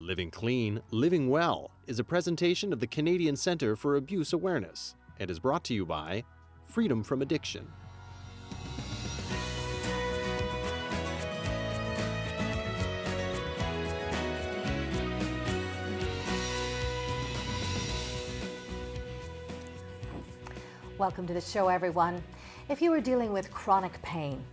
Living Clean, Living Well is a presentation of the Canadian Centre for Abuse Awareness and is brought to you by Freedom from Addiction. Welcome to the show, everyone. If you are dealing with chronic pain,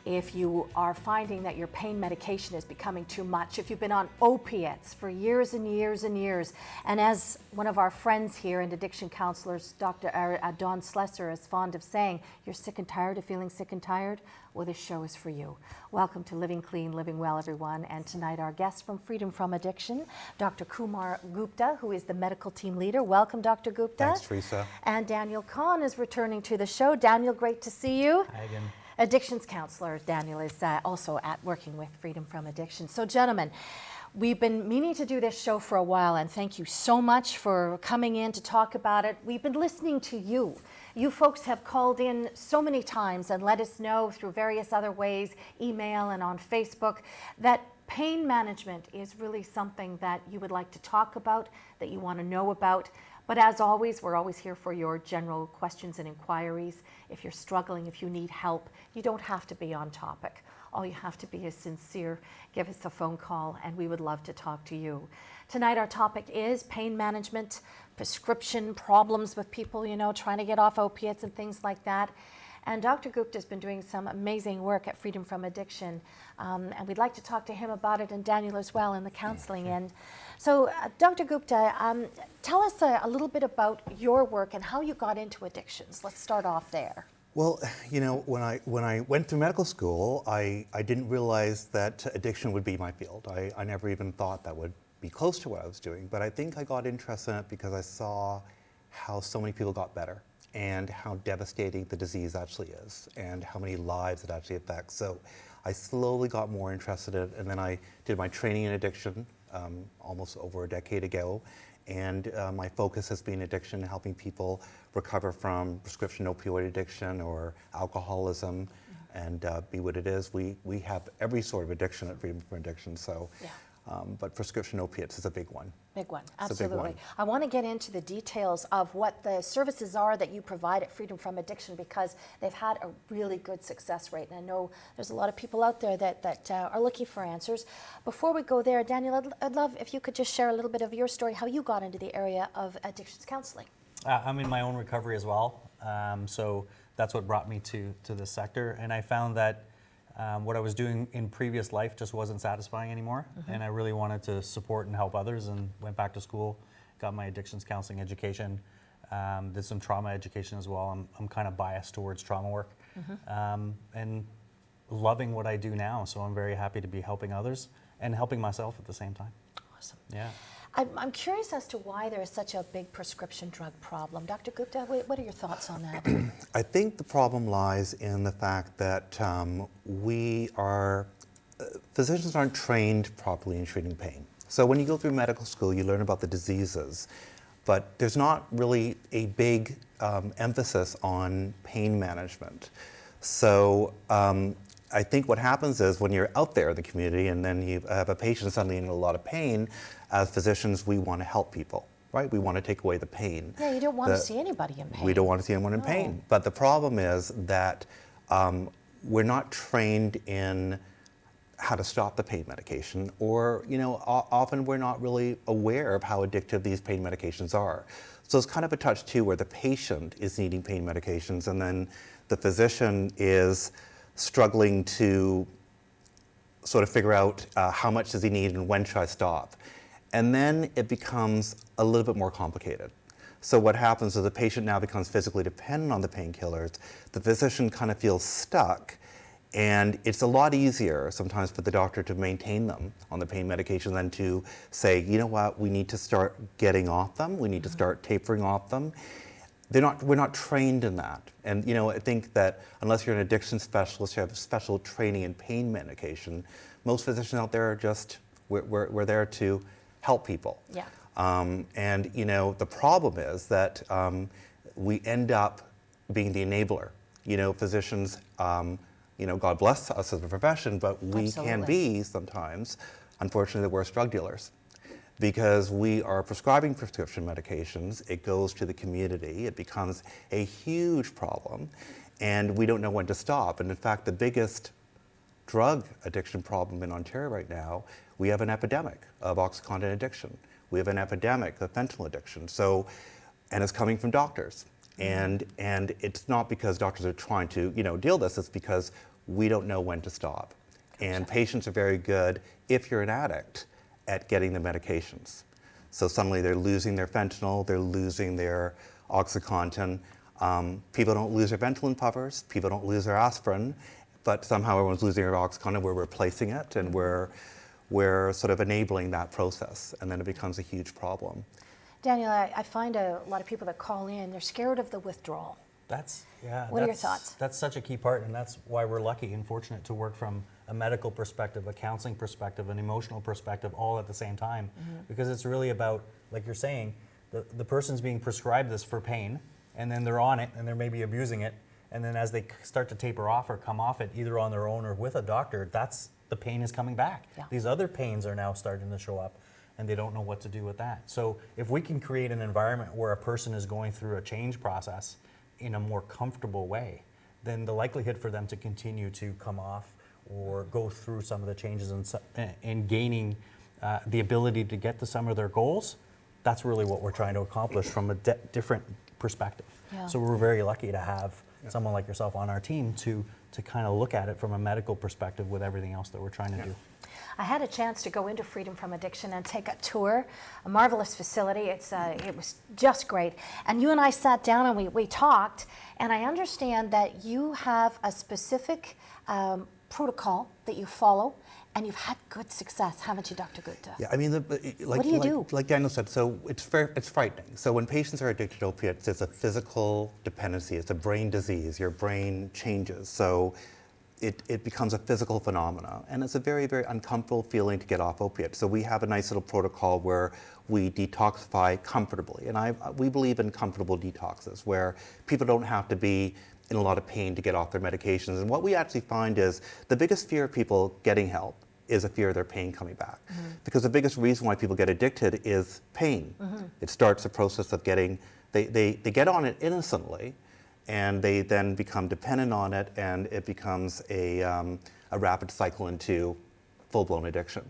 if you are finding that your pain medication is becoming too much, if you've been on opiates for years and years and years, and as one of our friends here and addiction counselors, Dr. Dawn Slesser, is fond of saying, you're sick and tired of feeling sick and tired? Well, this show is for you. Welcome to Living Clean, Living Well, everyone. And tonight our guest from Freedom from Addiction, Dr. Kumar Gupta, who is the medical team leader. Welcome, Dr. Gupta. Thanks, Teresa. And Daniel Kahn is returning to the show. Daniel, great to see you. Hi again. Addictions counselor. Daniel is also working with Freedom from Addiction. So, gentlemen, we've been meaning to do this show for a while, and thank you so much for coming in to talk about it. We've been listening to you. You folks have called in so many times and let us know through various other ways, email and on Facebook, that pain management is really something that you would like to talk about, that you want to know about. But as always, we're always here for your general questions and inquiries. If you're struggling, if you need help, you don't have to be on topic. All you have to be is sincere. Give us a phone call and we would love to talk to you. Tonight our topic is pain management, prescription problems with people, trying to get off opiates and things like that. And Dr. Gupta has been doing some amazing work at Freedom from Addiction. And we'd like to talk to him about it, and Daniel as well in the counseling end. So Dr. Gupta, tell us a little bit about your work and how you got into addictions. Let's start off there. Well, when I went through medical school, I didn't realize that addiction would be my field. I never even thought that would be close to what I was doing. But I think I got interested in it because I saw how so many people got better, and how devastating the disease actually is, and how many lives it actually affects. So I slowly got more interested in it, and then I did my training in addiction almost over a decade ago. And my focus has been addiction, helping people recover from prescription opioid addiction or alcoholism, and be what it is. We have every sort of addiction at Freedom from Addiction, so. Yeah. But prescription opiates is a big one. Big one, absolutely. Big one. I want to get into the details of what the services are that you provide at Freedom from Addiction, because they've had a really good success rate. And I know there's a lot of people out there that are looking for answers. Before we go there, Daniel, I'd love if you could just share a little bit of your story, how you got into the area of addictions counseling. I'm in my own recovery as well. So that's what brought me to this sector. And I found that what I was doing in previous life just wasn't satisfying anymore. And I really wanted to support and help others, and went back to school, got my addictions counseling education, did some trauma education as well. I'm kind of biased towards trauma work, and loving what I do now. So I'm very happy to be helping others and helping myself at the same time. Awesome. Yeah. I'm curious as to why there is such a big prescription drug problem. Dr. Gupta, what are your thoughts on that? I think the problem lies in the fact that physicians aren't trained properly in treating pain. So when you go through medical school, you learn about the diseases, but there's not really a big emphasis on pain management. So I think what happens is when you're out there in the community and then you have a patient suddenly in a lot of pain, as physicians, we want to help people, right? We want to take away the pain. Yeah, you don't want to see anybody in pain. We don't want to see anyone in pain. But the problem is that we're not trained in how to stop the pain medication, or often we're not really aware of how addictive these pain medications are. So it's kind of a touch too, where the patient is needing pain medications, and then the physician is struggling to sort of figure out how much does he need and when should I stop. And then it becomes a little bit more complicated. So what happens is the patient now becomes physically dependent on the painkillers. The physician kind of feels stuck, and it's a lot easier sometimes for the doctor to maintain them on the pain medication than to say, you know what, we need to start getting off them, we need to start tapering off them. We're not trained in that. And I think that unless you're an addiction specialist, you have special training in pain medication, most physicians out there are just, we're there to help people. Yeah. And the problem is that we end up being the enabler. Physicians, God bless us as a profession, but we can be sometimes, unfortunately, the worst drug dealers. because we are prescribing prescription medications. It goes to the community. It becomes a huge problem, and we don't know when to stop. And in fact, the biggest drug addiction problem in Ontario right now, we have an epidemic of OxyContin addiction. We have an epidemic of fentanyl addiction. So, and it's coming from doctors. And it's not because doctors are trying to, deal with this, it's because we don't know when to stop. And patients are very good, if you're an addict, at getting the medications. So suddenly they're losing their fentanyl, they're losing their OxyContin. People don't lose their Ventolin puffers, people don't lose their aspirin, but somehow everyone's losing their OxyContin, we're replacing it, and we're sort of enabling that process, and then it becomes a huge problem. Daniel, I find a lot of people that call in, they're scared of the withdrawal. What are your thoughts? That's such a key part, and that's why we're lucky and fortunate to work from a medical perspective, a counseling perspective, an emotional perspective, all at the same time. Because it's really about, like you're saying, the person's being prescribed this for pain, and then they're on it, and they're maybe abusing it, and then as they start to taper off or come off it, either on their own or with a doctor, the pain is coming back. Yeah. These other pains are now starting to show up, and they don't know what to do with that. So if we can create an environment where a person is going through a change process in a more comfortable way, then the likelihood for them to continue to come off or go through some of the changes and gaining the ability to get to some of their goals, that's really what we're trying to accomplish from a different perspective. Yeah. So we're very lucky to have someone like yourself on our team to kind of look at it from a medical perspective with everything else that we're trying to do. I had a chance to go into Freedom from Addiction and take a tour, a marvelous facility. It was just great. And you and I sat down and we talked, and I understand that you have a specific protocol that you follow, and you've had good success, haven't you, Dr. Gupta? Yeah, I mean, What do you do? Like Daniel said, so it's frightening. So when patients are addicted to opiates, it's a physical dependency. It's a brain disease. Your brain changes. So it becomes a physical phenomena, and it's a very, very uncomfortable feeling to get off opiates. So we have a nice little protocol where we detoxify comfortably, and we believe in comfortable detoxes where people don't have to be in a lot of pain to get off their medications. And what we actually find is the biggest fear of people getting help is a fear of their pain coming back. Because the biggest reason why people get addicted is pain. It starts the process of getting, they get on it innocently, and they then become dependent on it, and it becomes a rapid cycle into full-blown addiction.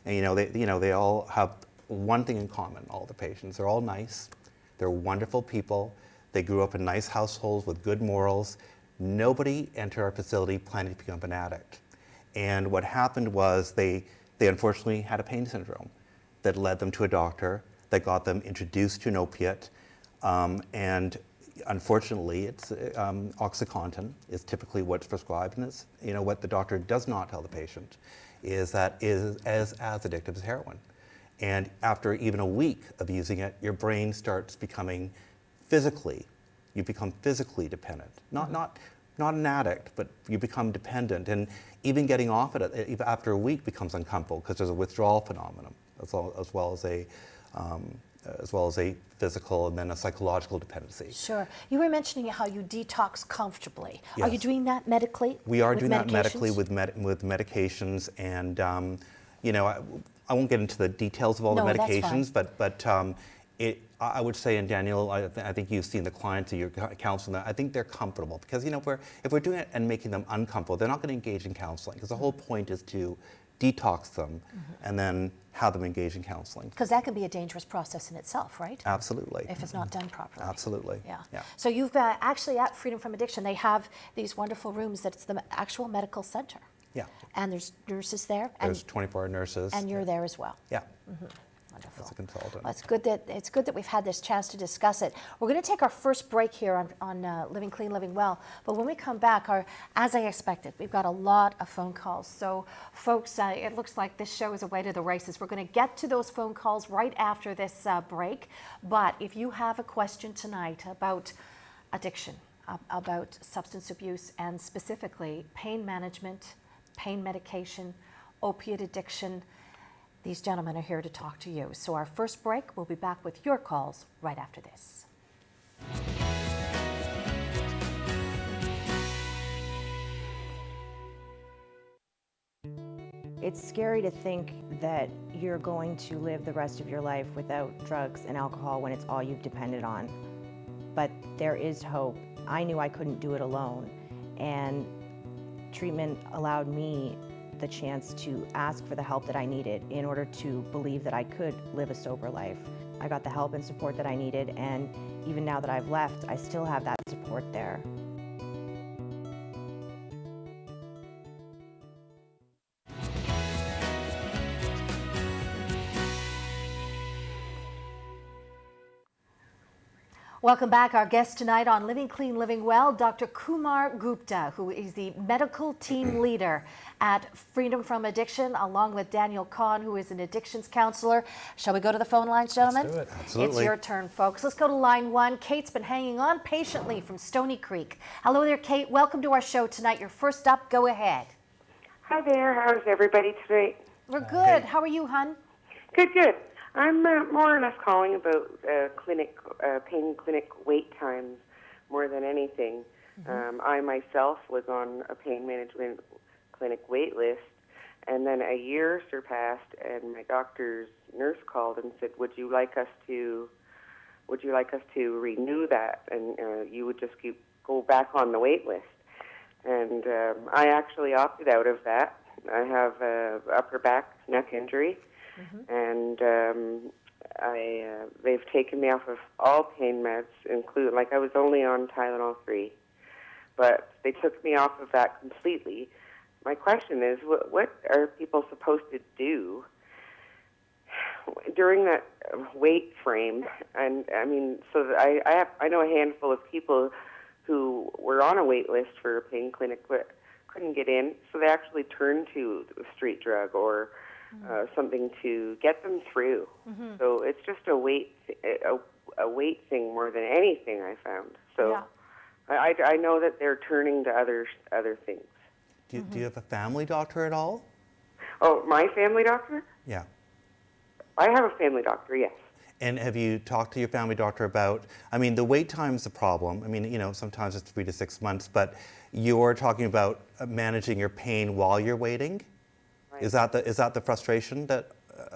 And they all have one thing in common, all the patients. They're all nice, they're wonderful people, they grew up in nice households with good morals. Nobody entered our facility planning to become an addict. And what happened was they unfortunately had a pain syndrome that led them to a doctor, that got them introduced to an opiate, and unfortunately, it's OxyContin is typically what's prescribed, and it's what the doctor does not tell the patient is that is as addictive as heroin. And after even a week of using it, your brain starts becoming you become physically dependent. Not an addict, but you become dependent, and even getting off it after a week becomes uncomfortable because there's a withdrawal phenomenon as well as a physical and then a psychological dependency. Sure. You were mentioning how you detox comfortably. Yes. Are you doing that medically? We are doing that medications? medically with medications, and I won't get into the details of all the medications, but I would say, and Daniel, I think you've seen the clients that you're counseling, I think they're comfortable because if we're doing it and making them uncomfortable, they're not going to engage in counseling because the whole point is to detox them and then have them engage in counseling. Because that can be a dangerous process in itself, right? Absolutely. If it's not done properly. Absolutely. Yeah. So you've actually at Freedom from Addiction, they have these wonderful rooms that's the actual medical center. Yeah. And there's nurses there. There's 24 nurses. And you're there as well. Yeah. Wonderful. As a consultant. Well, it's good that we've had this chance to discuss it. We're going to take our first break here on Living Clean, Living Well. But when we come back, as I expected, we've got a lot of phone calls. So, folks, it looks like this show is away to the races. We're going to get to those phone calls right after this break. But if you have a question tonight about addiction, about substance abuse, and specifically pain management, pain medication, opiate addiction, these gentlemen are here to talk to you. So our first break, we'll be back with your calls right after this. It's scary to think that you're going to live the rest of your life without drugs and alcohol when it's all you've depended on. But there is hope. I knew I couldn't do it alone, and treatment allowed me the chance to ask for the help that I needed in order to believe that I could live a sober life. I got the help and support that I needed, and even now that I've left, I still have that support there. Welcome back. Our guest tonight on Living Clean, Living Well, Dr. Kumar Gupta, who is the medical team leader at Freedom from Addiction, along with Daniel Kahn, who is an addictions counselor. Shall we go to the phone lines, gentlemen? Let's do it. Absolutely. It's your turn, folks. Let's go to line 1. Kate's been hanging on patiently from Stony Creek. Hello there, Kate. Welcome to our show tonight. You're first up. Go ahead. Hi there. How's everybody today? We're good. How are you, hon? Good, good. I'm more or less calling about pain clinic wait times more than anything. I myself was on a pain management clinic wait list, and then a year surpassed, and my doctor's nurse called and said, "Would you like us to renew that?" And you would just go back on the wait list. And I actually opted out of that. I have a upper back neck injury. And they've taken me off of all pain meds, including, like, I was only on Tylenol 3, but they took me off of that completely. My question is, what are people supposed to do during that wait frame? And I mean, so that I know a handful of people who were on a wait list for a pain clinic but couldn't get in, so they actually turned to a street drug or something to get them through. So it's just a wait thing more than anything, I found. So Yeah. I know that they're turning to other things. Do you have a family doctor at all? Oh, my family doctor? Yeah. I have a family doctor, yes. And have you talked to your family doctor about, I mean, the wait time's a problem. I mean, you know, sometimes it's 3 to 6 months, but you're talking about managing your pain while you're waiting? Right. Is that the frustration that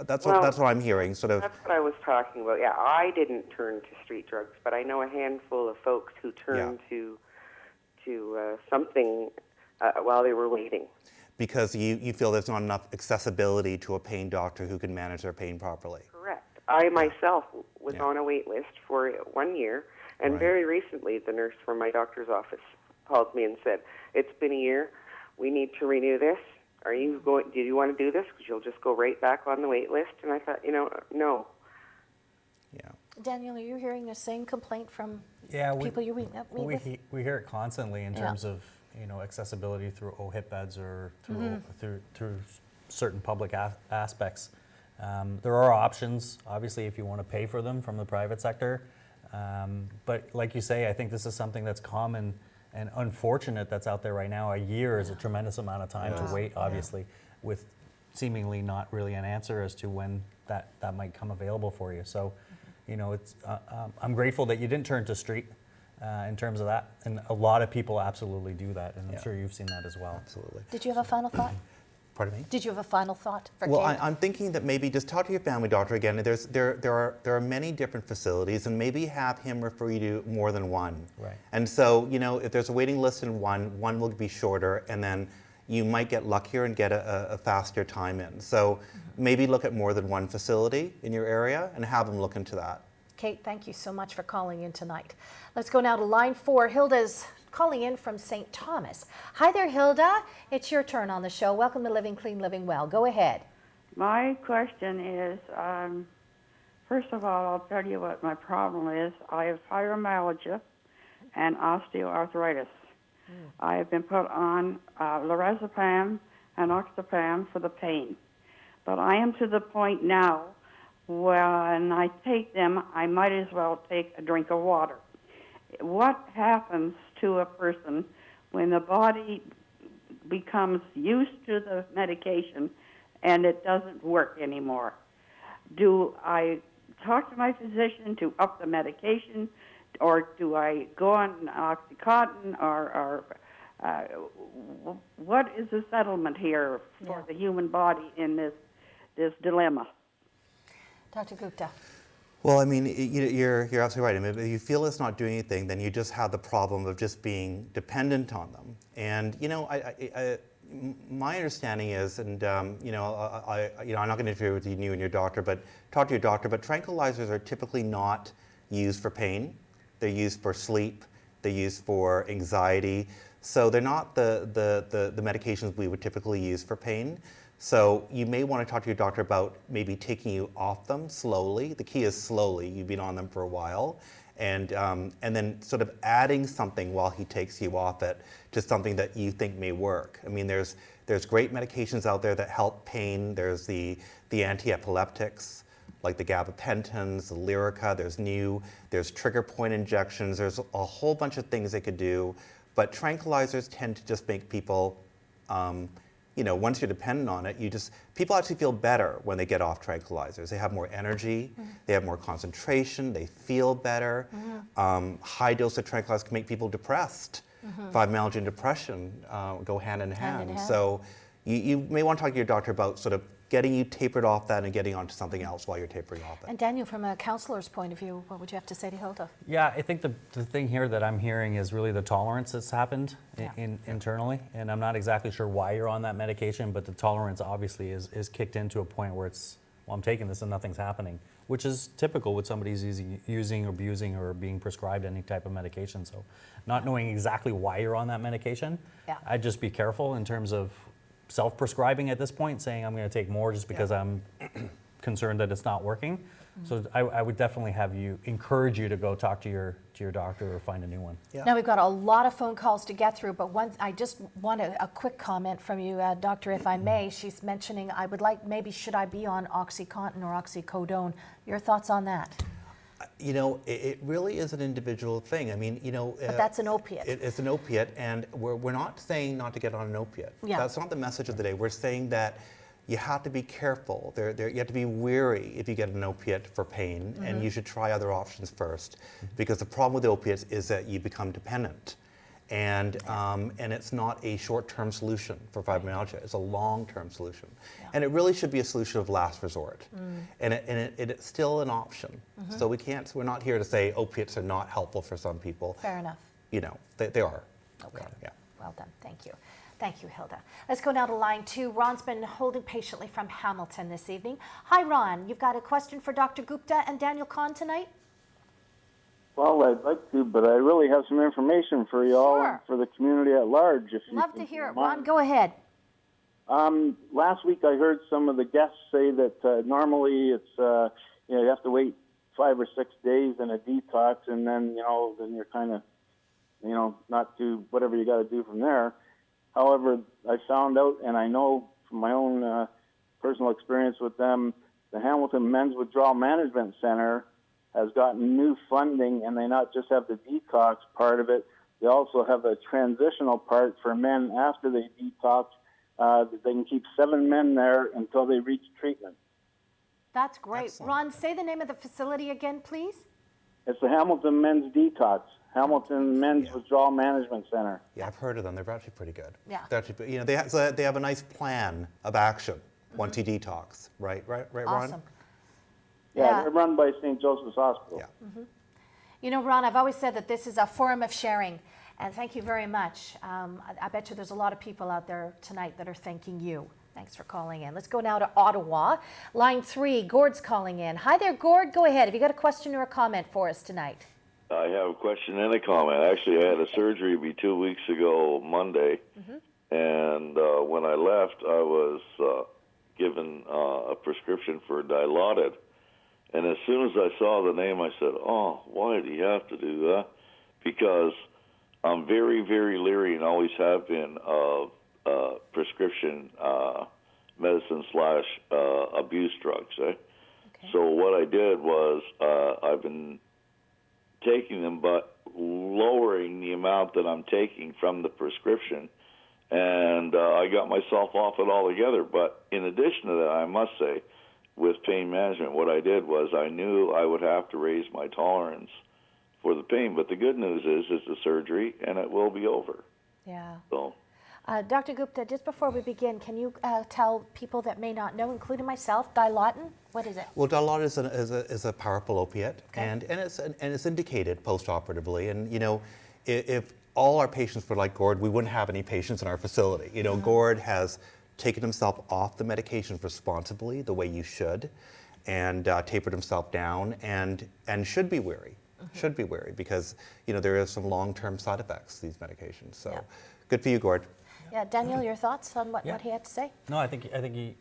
that's Well, what I'm hearing, sort of? That's what I was talking about. Yeah, I didn't turn to street drugs, but I know a handful of folks who turned to something while they were waiting. Because you feel there's not enough accessibility to a pain doctor who can manage their pain properly. Correct. I myself was on a wait list for 1 year, and Right. very recently the nurse from my doctor's office called me and said, "It's been a year. We need to renew this. Do you want to do this? Because you'll just go right back on the wait list." And I thought, no. Yeah. Daniel, are you hearing the same complaint from Yeah, people you meet with? we hear it constantly in Yeah. terms of accessibility through OHIP beds or through certain public aspects. There are options, obviously, if you want to pay for them from the private sector. But like you say, I think this is something that's common and unfortunate that's out there right now. A year is a tremendous amount of time to wait, obviously, with seemingly not really an answer as to when that might come available for you. So, it's I'm grateful that you didn't turn to street in terms of that. And a lot of people absolutely do that, and I'm sure you've seen that as well. Absolutely. Did you have a final thought? Pardon me? Did you have a final thought for Well, Kate? I'm thinking that maybe just talk to your family doctor again. There are many different facilities, and maybe have him refer you to more than one. Right. And so, if there's a waiting list in one will be shorter, and then you might get luckier and get a faster time in. So maybe look at more than one facility in your area and have them look into that. Kate, thank you so much for calling in tonight. Let's go now to line 4. Hilda's calling in from St. Thomas. Hi there, Hilda. It's your turn on the show. Welcome to Living Clean, Living Well. Go ahead. My question is, first of all, I'll tell you what my problem is. I have fibromyalgia and osteoarthritis. I have been put on lorazepam and oxypam for the pain. But I am to the point now when I take them, I might as well take a drink of water. What happens to a person when the body becomes used to the medication and it doesn't work anymore? Do I talk to my physician to up the medication, or do I go on Oxycontin or What is the settlement here for the human body in this dilemma? Dr. Gupta. Well, I mean, you're absolutely right. I mean, if you feel it's not doing anything, then you just have the problem of just being dependent on them. And my understanding is, and I'm not going to interfere with you and your doctor, but talk to your doctor. But tranquilizers are typically not used for pain. They're used for sleep. They're used for anxiety. So they're not the medications we would typically use for pain. So you may want to talk to your doctor about maybe taking you off them slowly. The key is slowly. You've been on them for a while. And then sort of adding something while he takes you off it to something that you think may work. I mean, there's great medications out there that help pain. There's the anti-epileptics, like the gabapentins, the Lyrica. There's trigger point injections. There's a whole bunch of things they could do. But tranquilizers tend to just make people, once you're dependent on it, people actually feel better when they get off tranquilizers. They have more energy, they have more concentration, they feel better. High dose of tranquilizers can make people depressed. Fibromyalgia and depression go hand in hand. So you may want to talk to your doctor about sort of getting you tapered off that and getting onto something else while you're tapering off it. And Daniel, from a counselor's point of view, what would you have to say to Hilda? Yeah, I think the thing here that I'm hearing is really the tolerance that's happened internally, and I'm not exactly sure why you're on that medication, but the tolerance obviously is kicked into a point where I'm taking this and nothing's happening, which is typical with somebody who's using or abusing or being prescribed any type of medication. So not knowing exactly why you're on that medication, I'd just be careful in terms of self-prescribing at this point, saying I'm going to take more just because I'm concerned that it's not working. So I would definitely encourage you to go talk to your doctor or find a new one. Now we've got a lot of phone calls to get through, but I just want a quick comment from you, doctor, if I may. She's mentioning should I be on OxyContin or oxycodone? Your thoughts on that? It really is an individual thing. I mean, But that's an opiate. It's an opiate, and we're not saying not to get on an opiate. Yeah. That's not the message of the day. We're saying that you have to be careful. You have to be wary if you get an opiate for pain, and you should try other options first, because the problem with opiates is that you become dependent. And it's not a short-term solution for fibromyalgia. It's a long-term solution. And it really should be a solution of last resort. And it's still an option. So we're not here to say opiates are not helpful for some people. Fair enough. They are. Okay. Yeah. Well done. Thank you. Thank you, Hilda. Let's go now to line 2. Ron's been holding patiently from Hamilton this evening. Hi, Ron. You've got a question for Dr. Gupta and Daniel Kahn tonight? Well, I'd like to, but I really have some information for you all and for the community at large. Love to hear it. Ron, go ahead. Last week I heard some of the guests say that normally it's you have to wait 5 or 6 days in a detox, and then then you're kind of not do whatever you got to do from there. However, I found out, and I know from my own personal experience with them, the Hamilton Men's Withdrawal Management Center has gotten new funding, and they not just have the detox part of it, they also have a transitional part for men after they detox. They can keep 7 men there until they reach treatment. That's great. Excellent. Ron, say the name of the facility again, please. It's the Hamilton Men's Detox, Hamilton Men's Withdrawal Management Center. Yeah, I've heard of them. They're actually pretty good. Yeah. They're actually, they have a nice plan of action once you detox, right, Ron? Awesome. Yeah, they're run by St. Joseph's Hospital. Yeah. Ron, I've always said that this is a forum of sharing, and thank you very much. I bet you there's a lot of people out there tonight that are thanking you. Thanks for calling in. Let's go now to Ottawa. Line 3, Gord's calling in. Hi there, Gord. Go ahead. Have you got a question or a comment for us tonight? I have a question and a comment. Actually, I had a surgery 2 weeks ago, Monday, and when I left, I was given a prescription for Dilaudid. And as soon as I saw the name, I said, oh, why do you have to do that? Because I'm very, very leery and always have been of prescription medicine / abuse drugs. Okay. So what I did was I've been taking them, but lowering the amount that I'm taking from the prescription, and I got myself off it altogether. But in addition to that, I must say, with pain management, what I did was I knew I would have to raise my tolerance for the pain. But the good news is it's a surgery, and it will be over. Yeah. So. Dr. Gupta, just before we begin, can you tell people that may not know, including myself, Dilaudid? What is it? Well, Dilaudid is a powerful opiate, Okay. and it's indicated post-operatively. And you know, if all our patients were like Gord, we wouldn't have any patients in our facility. You know, Gord has taken himself off the medications responsibly, the way you should, and tapered himself down, and should be wary. Should be wary because you know there is some long-term side effects to these medications. So, Yeah. good for you, Gord. Yeah, Daniel, your thoughts on what Yeah. he had to say? No, I think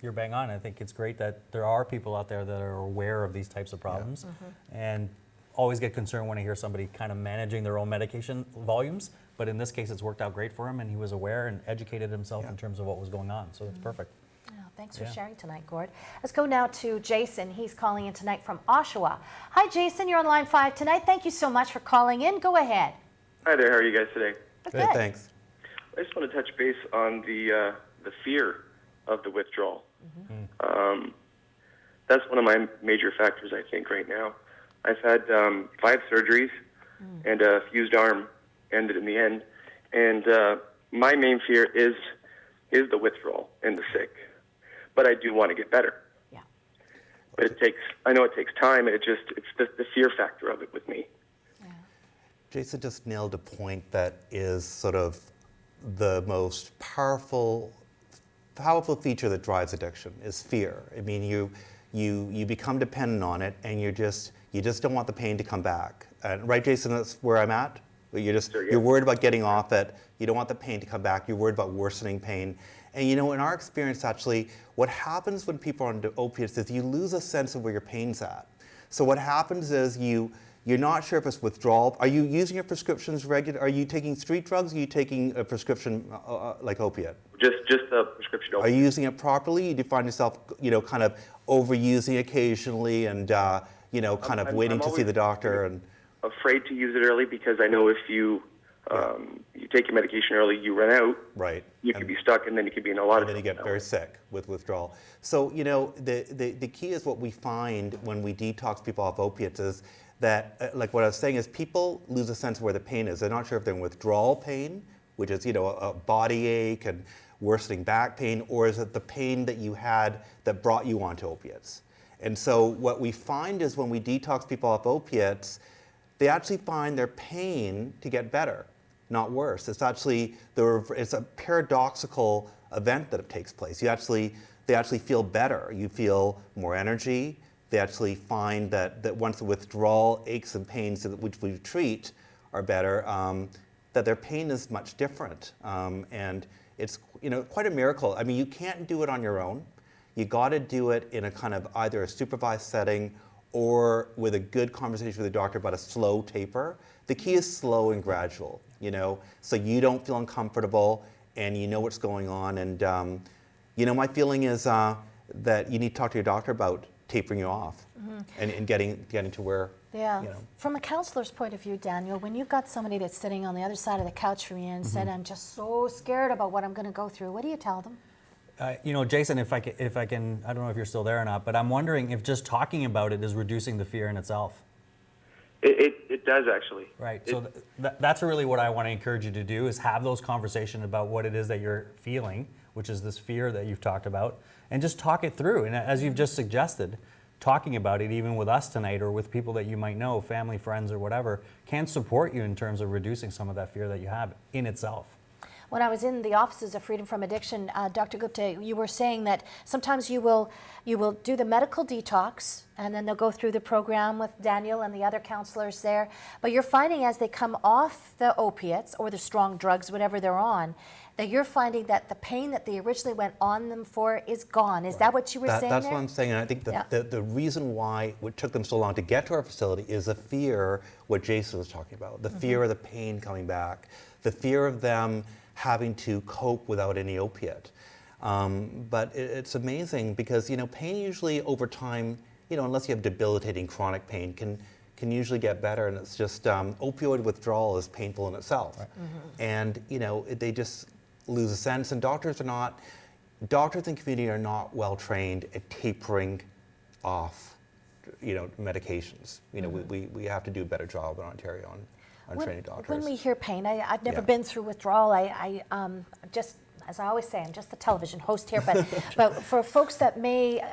you're bang on. I think it's great that there are people out there that are aware of these types of problems, and always get concerned when I hear somebody kind of managing their own medication volumes. But in this case, it's worked out great for him, and he was aware and educated himself in terms of what was going on. So it's perfect. Oh, thanks for Yeah. sharing tonight, Gord. Let's go now to Jason. He's calling in tonight from Oshawa. Hi, Jason. You're on line 5 tonight. Thank you so much for calling in. Go ahead. Hi there. How are you guys today? Good, thanks. I just want to touch base on the fear of the withdrawal. That's one of my major factors, I think, right now. I've had 5 surgeries and a fused arm ended in the end, and my main fear is the withdrawal and the sick. But I do want to get better. Yeah. But I know it takes time, and it's the fear factor of it with me. Jason just nailed a point that is sort of the most powerful feature that drives addiction is fear. I mean, you become dependent on it, and you just don't want the pain to come back. Right, Jason? That's where I'm at. You're worried about getting off it. You don't want the pain to come back. You're worried about worsening pain. And you know, in our experience, actually, what happens when people are on opiates is you lose a sense of where your pain's at. So what happens is you're not sure if it's withdrawal. Are you using your prescriptions regular? Are you taking street drugs? Or are you taking a prescription like opiate? Just a prescription opiate. Are you using it properly? Do you find yourself, you know, kind of overusing occasionally and, you know, kind of waiting to see the doctor? And afraid to use it early because I know if you take your medication early, you run out. Right. You could be stuck, and then you could be in a lot of. And then you get very sick with withdrawal. So you know, the key is what we find when we detox people off opiates is that, like what I was saying, is people lose a sense of where the pain is. They're not sure if they're in withdrawal pain, which is, you know, a body ache and worsening back pain, or is it the pain that you had that brought you onto opiates? And so what we find is when we detox people off opiates, they actually find their pain to get better, not worse. It's actually it's a paradoxical event that takes place. They actually feel better. You feel more energy. They actually find that once the withdrawal aches and pains which we treat are better, that their pain is much different. And it's, you know, quite a miracle. I mean, you can't do it on your own. You got to do it in a kind of either a supervised setting or with a good conversation with the doctor about a slow taper. The key is slow and gradual, you know, so you don't feel uncomfortable and you know what's going on. And, you know, my feeling is that you need to talk to your doctor about tapering you off and getting to where, Yeah. you know. From a counselor's point of view, Daniel, when you've got somebody that's sitting on the other side of the couch from you and said, I'm just so scared about what I'm going to go through, what do you tell them? You know, Jason, if I can, I don't know if you're still there or not, but I'm wondering if just talking about it is reducing the fear in itself. It does actually. Right. So that's really what I want to encourage you to do is have those conversations about what it is that you're feeling, which is this fear that you've talked about, and just talk it through. And as you've just suggested, talking about it even with us tonight or with people that you might know, family, friends, or whatever, can support you in terms of reducing some of that fear that you have in itself. When I was in the offices of Freedom from Addiction, Dr. Gupta, you were saying that sometimes you will do the medical detox, and then they'll go through the program with Daniel and the other counselors there. But you're finding as they come off the opiates or the strong drugs, whatever they're on, that you're finding that the pain that they originally went on them for is gone. Is that what you were saying That's there? what I'm saying, and I think the reason why it took them so long to get to our facility is the fear, what Jason was talking about, the fear of the pain coming back, the fear of them having to cope without any opiate. But it's amazing because, you know, pain usually over time, you know, unless you have debilitating chronic pain, can usually get better, and it's just opioid withdrawal is painful in itself. Right. And, you know, they just lose a sense, and doctors in the community are not well trained at tapering off, you know, medications. You know, we have to do a better job in Ontario on untrained doctors. When we hear pain, I've never Yeah. been through withdrawal. I just, as I always say, I'm just the television host here. But for folks that may,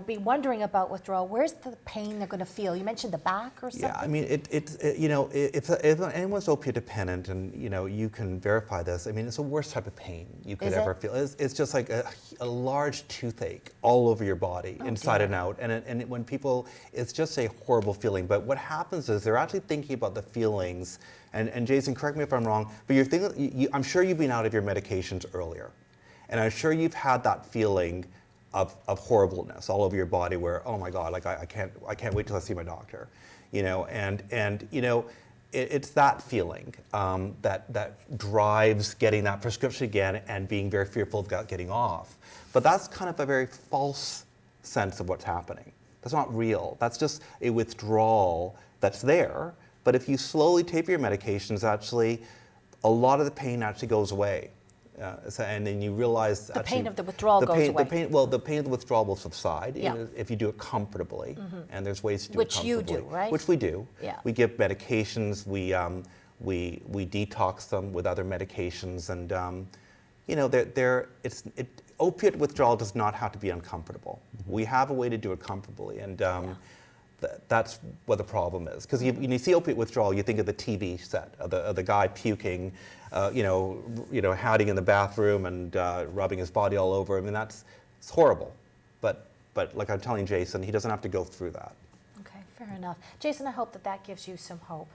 be wondering about withdrawal, where's the pain they're going to feel? You mentioned the back or something. Yeah, I mean, if anyone's opiate dependent, and you can verify this, I mean, it's the worst type of pain you could ever feel. It's just like a large toothache all over your body, inside and out. And when people, it's just a horrible feeling. But what happens is they're actually thinking about the feelings. And Jason, correct me if I'm wrong, but you're thinking, I'm sure you've been out of your medications earlier, and I'm sure you've had that feeling of horribleness all over your body, where, oh my God, like I can't wait till I see my doctor, it's that feeling that drives getting that prescription again and being very fearful of getting off. But that's kind of a very false sense of what's happening. That's not real. That's just a withdrawal that's there. But if you slowly taper your medications, actually, a lot of the pain actually goes away. And then you realize the pain of the withdrawal goes away. The pain of the withdrawal will subside if you do it comfortably. Mm-hmm. And there's ways to do Which it comfortably. you do, right? Which we do. Yeah. We give medications. We detox them with other medications, and opiate withdrawal does not have to be uncomfortable. Mm-hmm. We have a way to do it comfortably, and. That's what the problem is. Because when you see opiate withdrawal, you think of the TV set of the guy puking, hiding in the bathroom and rubbing his body all over. I mean, it's horrible. But like I'm telling Jason, he doesn't have to go through that. Okay, fair enough. Jason, I hope that gives you some hope.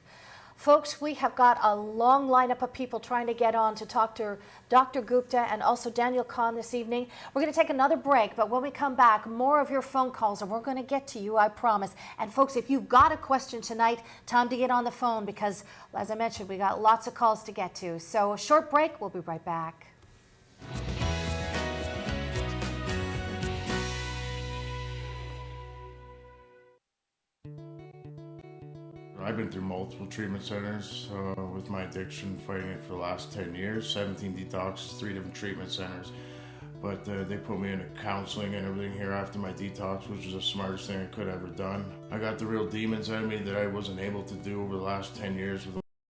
Folks, we have got a long lineup of people trying to get on to talk to Dr. Gupta and also Daniel Kahn this evening. We're going to take another break, but when we come back, more of your phone calls, and we're going to get to you, I promise. And folks, if you've got a question tonight, time to get on the phone because, as I mentioned, we got lots of calls to get to. So a short break, we'll be right back. I've been through multiple treatment centers with my addiction, fighting it for the last 10 years, 17 detoxes, 3 different treatment centers. But they put me into counseling and everything here after my detox, which was the smartest thing I could have ever done. I got the real demons out of me that I wasn't able to do over the last 10 years with